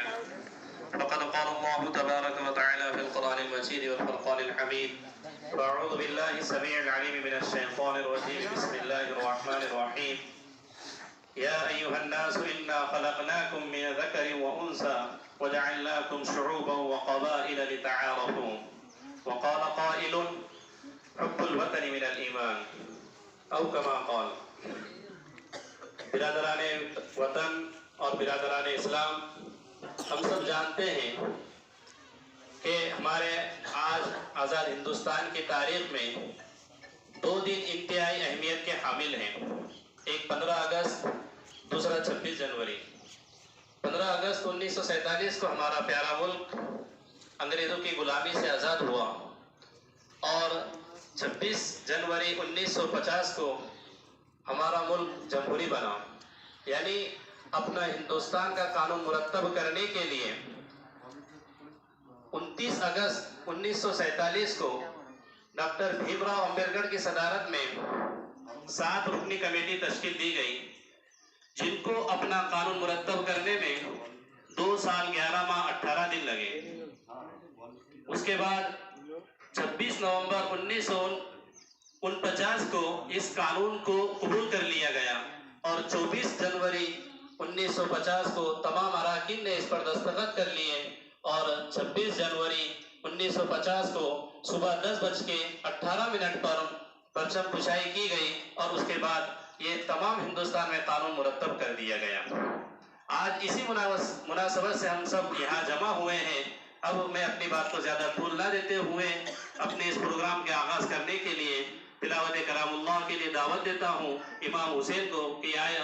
بعد فقد قال الله تبارك وتعالى في القرآن المجيد والفرقان الحميد فأعوذ بالله السميع العليم من الشيطان الرجيم بسم الله الرحمن الرحيم يا أيها الناس إنا خلقناكم من ذكر وأنثى وجعلناكم شعوبا وقبائل لتعارفوا وقال قائل حب الوطن من الإيمان أو كما قال. برادران وطن اور برادران اسلام، ہم سب جانتے ہیں کہ ہمارے آج آزاد ہندوستان کی تاریخ میں دو دن انتہائی اہمیت کے حامل ہیں، ایک 15 اگست، دوسرا 26 جنوری۔ 15 اگست 1947 کو ہمارا پیارا ملک انگریزوں کی غلامی سے آزاد ہوا اور 26 جنوری 1950 کو ہمارا ملک جمہوری بنا، یعنی اپنا ہندوستان کا قانون مرتب کرنے کے لیے 29 اگست 1947 کو ڈاکٹر بھیم راؤ امبیڈکر کی صدارت میں 7 رکنی کمیٹی تشکیل دی گئی، جن کو اپنا قانون مرتب کرنے میں 2 سال 11 ماہ 18 دن لگے۔ اس کے بعد 26 نومبر 1949 کو اس قانون کو قبول کر لیا گیا اور 24 جنوری 1950 کو تمام اراکین نے اس پر دستخط کر لیے اور 26 جنوری 1950 کو صبح 10:18 پر پرچم کشائی کی گئی اور اس کے بعد یہ تمام ہندوستان میں قانون مرتب کر دیا گیا۔ آج اسی مناسبت سے ہم سب یہاں جمع ہوئے ہیں۔ اب میں اپنی بات کو زیادہ طول نہ دیتے ہوئے اپنے اس پروگرام کے آغاز کرنے کے لیے تلاوت کلام اللہ کے لیے دعوت دیتا ہوں امام حسین کو کہ آئے